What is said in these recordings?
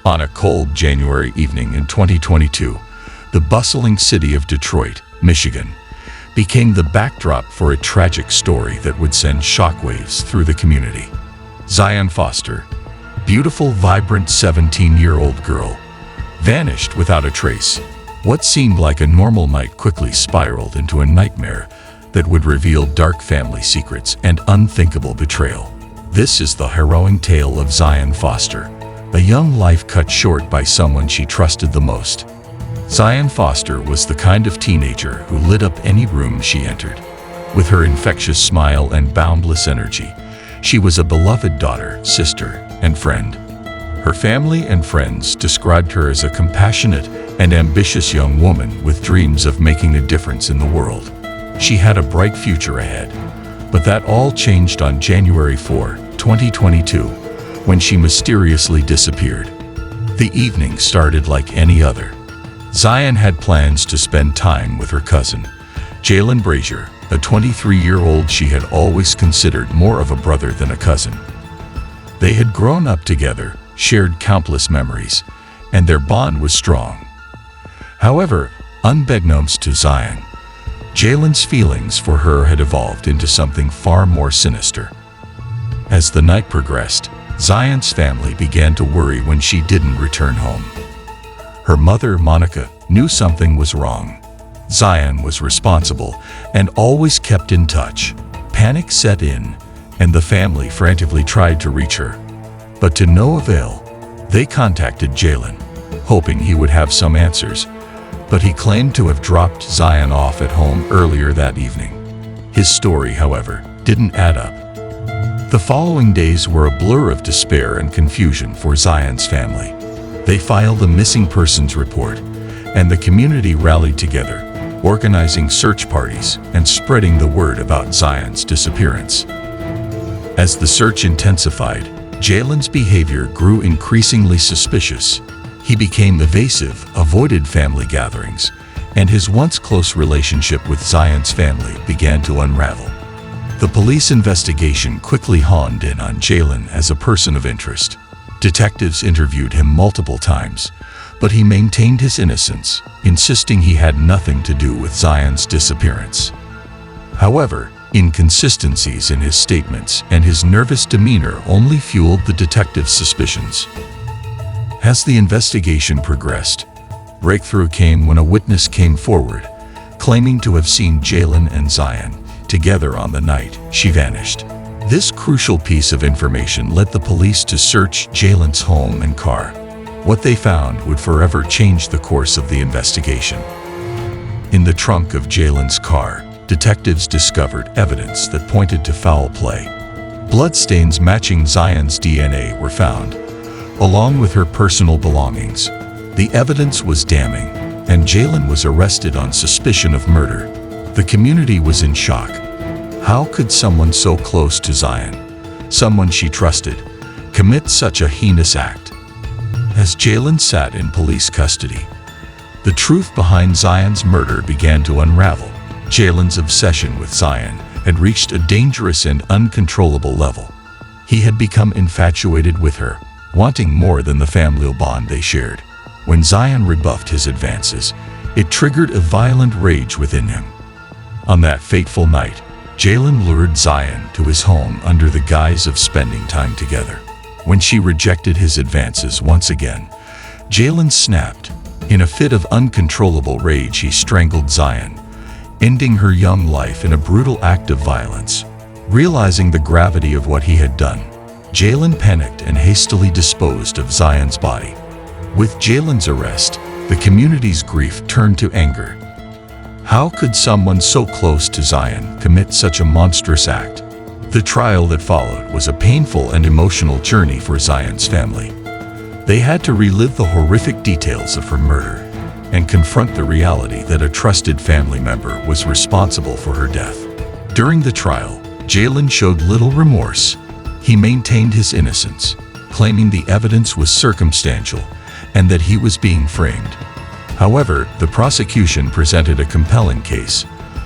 On a cold January evening in 2022, the bustling city of Detroit, Michigan, became the backdrop for a tragic story that would send shockwaves through the community. Zion Foster, beautiful, vibrant 17-year-old girl, vanished without a trace. What seemed like a normal night quickly spiraled into a nightmare that would reveal dark family secrets and unthinkable betrayal. This is the harrowing tale of Zion Foster, a young life cut short by someone she trusted the most. Zion Foster was the kind of teenager who lit up any room she entered. With her infectious smile and boundless energy, she was a beloved daughter, sister, and friend. Her family and friends described her as a compassionate and ambitious young woman with dreams of making a difference in the world. She had a bright future ahead, but that all changed on January 4, 2022, when she mysteriously disappeared. The evening started like any other. Zion had plans to spend time with her cousin, Jalen Brazier, a 23-year-old she had always considered more of a brother than a cousin. They had grown up together, shared countless memories, and their bond was strong. However, unbeknownst to Zion, Jalen's feelings for her had evolved into something far more sinister. As the night progressed, Zion's family began to worry when she didn't return home. Her mother, Monica, knew something was wrong. Zion was responsible and always kept in touch. Panic set in, and the family frantically tried to reach her. But to no avail. They contacted Jalen, hoping he would have some answers, but he claimed to have dropped Zion off at home earlier that evening. His story, however, didn't add up. The following days were a blur of despair and confusion for Zion's family. They filed a missing persons report, and the community rallied together, organizing search parties and spreading the word about Zion's disappearance. As the search intensified, Jalen's behavior grew increasingly suspicious. He became evasive, avoided family gatherings, and his once close relationship with Zion's family began to unravel. The police investigation quickly honed in on Jalen as a person of interest. Detectives interviewed him multiple times, but he maintained his innocence, insisting he had nothing to do with Zion's disappearance. However, inconsistencies in his statements and his nervous demeanor only fueled the detectives' suspicions. As the investigation progressed, breakthrough came when a witness came forward, claiming to have seen Jalen and Zion together on the night she vanished. This crucial piece of information led the police to search Jalen's home and car. What they found would forever change the course of the investigation. In the trunk of Jalen's car, detectives discovered evidence that pointed to foul play. Bloodstains matching Zion's DNA were found, along with her personal belongings. The evidence was damning, and Jalen was arrested on suspicion of murder. The community was in shock. How could someone so close to Zion, someone she trusted, commit such a heinous act? As Jalen sat in police custody, the truth behind Zion's murder began to unravel. Jalen's obsession with Zion had reached a dangerous and uncontrollable level. He had become infatuated with her, wanting more than the familial bond they shared. When Zion rebuffed his advances, it triggered a violent rage within him. On that fateful night, Jalen lured Zion to his home under the guise of spending time together. When she rejected his advances once again, Jalen snapped. In a fit of uncontrollable rage, he strangled Zion, ending her young life in a brutal act of violence. Realizing the gravity of what he had done, Jalen panicked and hastily disposed of Zion's body. With Jalen's arrest, the community's grief turned to anger. How could someone so close to Zion commit such a monstrous act? The trial that followed was a painful and emotional journey for Zion's family. They had to relive the horrific details of her murder and confront the reality that a trusted family member was responsible for her death. During the trial, Jalen showed little remorse. He maintained his innocence, claiming the evidence was circumstantial and that he was being framed. However, the prosecution presented a compelling case,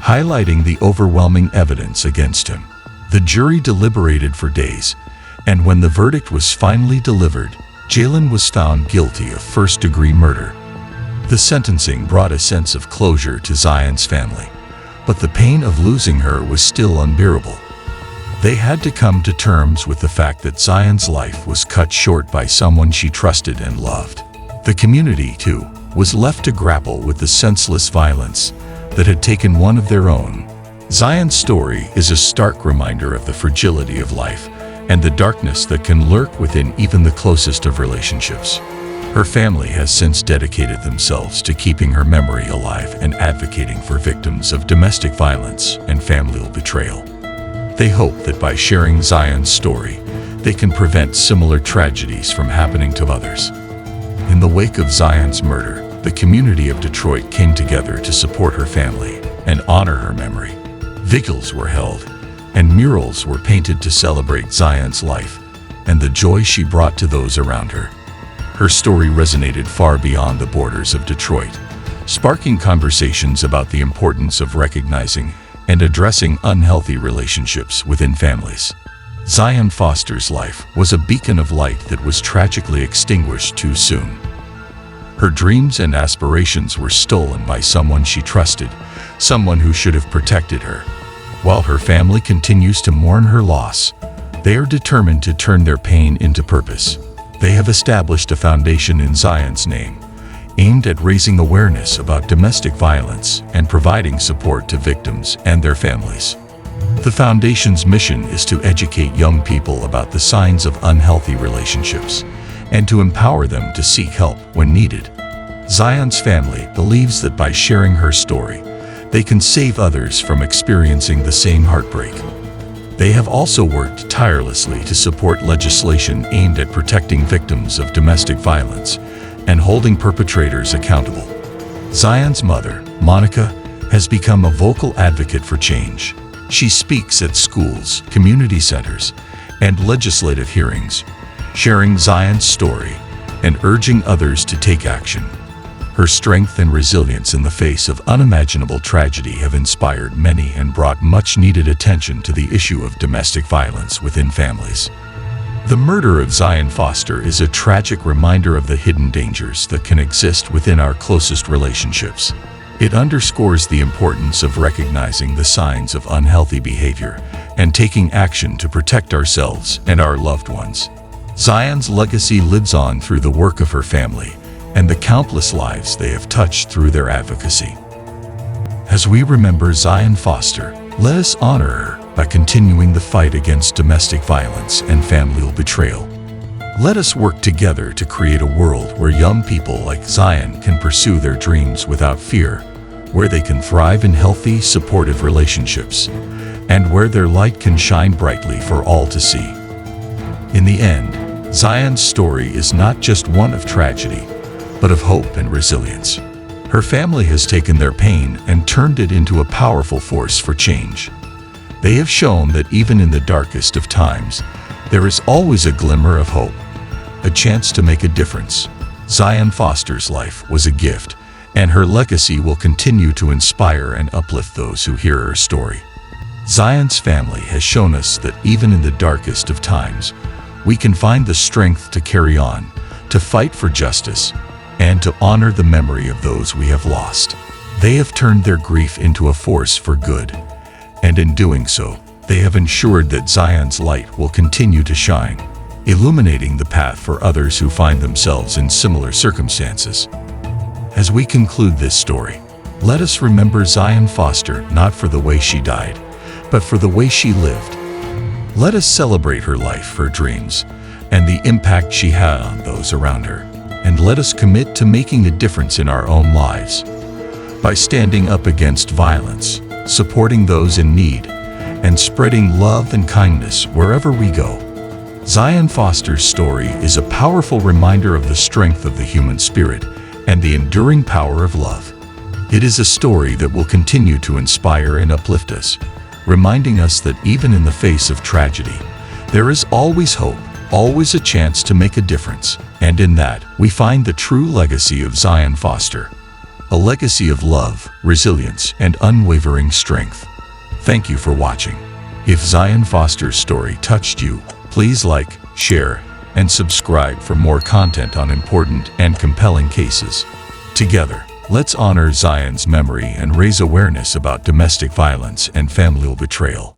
highlighting the overwhelming evidence against him. The jury deliberated for days, and when the verdict was finally delivered, Jalen was found guilty of first-degree murder. The sentencing brought a sense of closure to Zion's family, but the pain of losing her was still unbearable. They had to come to terms with the fact that Zion's life was cut short by someone she trusted and loved. The community, too, was left to grapple with the senseless violence that had taken one of their own. Zion's story is a stark reminder of the fragility of life and the darkness that can lurk within even the closest of relationships. Her family has since dedicated themselves to keeping her memory alive and advocating for victims of domestic violence and familial betrayal. They hope that by sharing Zion's story, they can prevent similar tragedies from happening to others. In the wake of Zion's murder, the community of Detroit came together to support her family and honor her memory. Vigils were held, and murals were painted to celebrate Zion's life and the joy she brought to those around her. Her story resonated far beyond the borders of Detroit, sparking conversations about the importance of recognizing and addressing unhealthy relationships within families. Zion Foster's life was a beacon of light that was tragically extinguished too soon. Her dreams and aspirations were stolen by someone she trusted, someone who should have protected her. While her family continues to mourn her loss, they are determined to turn their pain into purpose. They have established a foundation in Zion's name, aimed at raising awareness about domestic violence and providing support to victims and their families. The foundation's mission is to educate young people about the signs of unhealthy relationships and to empower them to seek help when needed. Zion's family believes that by sharing her story, they can save others from experiencing the same heartbreak. They have also worked tirelessly to support legislation aimed at protecting victims of domestic violence and holding perpetrators accountable. Zion's mother, Monica, has become a vocal advocate for change. She speaks at schools, community centers, and legislative hearings, sharing Zion's story and urging others to take action. Her strength and resilience in the face of unimaginable tragedy have inspired many and brought much-needed attention to the issue of domestic violence within families. The murder of Zion Foster is a tragic reminder of the hidden dangers that can exist within our closest relationships. It underscores the importance of recognizing the signs of unhealthy behavior and taking action to protect ourselves and our loved ones. Zion's legacy lives on through the work of her family and the countless lives they have touched through their advocacy. As we remember Zion Foster, let us honor her by continuing the fight against domestic violence and familial betrayal. Let us work together to create a world where young people like Zion can pursue their dreams without fear, where they can thrive in healthy, supportive relationships, and where their light can shine brightly for all to see. In the end, Zion's story is not just one of tragedy, but of hope and resilience. Her family has taken their pain and turned it into a powerful force for change. They have shown that even in the darkest of times, there is always a glimmer of hope, a chance to make a difference. Zion Foster's life was a gift, and her legacy will continue to inspire and uplift those who hear her story. Zion's family has shown us that even in the darkest of times, we can find the strength to carry on, to fight for justice, and to honor the memory of those we have lost. They have turned their grief into a force for good, and in doing so, they have ensured that Zion's light will continue to shine, illuminating the path for others who find themselves in similar circumstances. As we conclude this story, let us remember Zion Foster not for the way she died, but for the way she lived. Let us celebrate her life, her dreams, and the impact she had on those around her. And let us commit to making a difference in our own lives. By standing up against violence, supporting those in need, and spreading love and kindness wherever we go. Zion Foster's story is a powerful reminder of the strength of the human spirit and the enduring power of love. It is a story that will continue to inspire and uplift us, reminding us that even in the face of tragedy, there is always hope, always a chance to make a difference. And in that, we find the true legacy of Zion Foster, a legacy of love, resilience, and unwavering strength. Thank you for watching. If Zion Foster's story touched you, please like, share, and subscribe for more content on important and compelling cases. Together, let's honor Zion's memory and raise awareness about domestic violence and familial betrayal.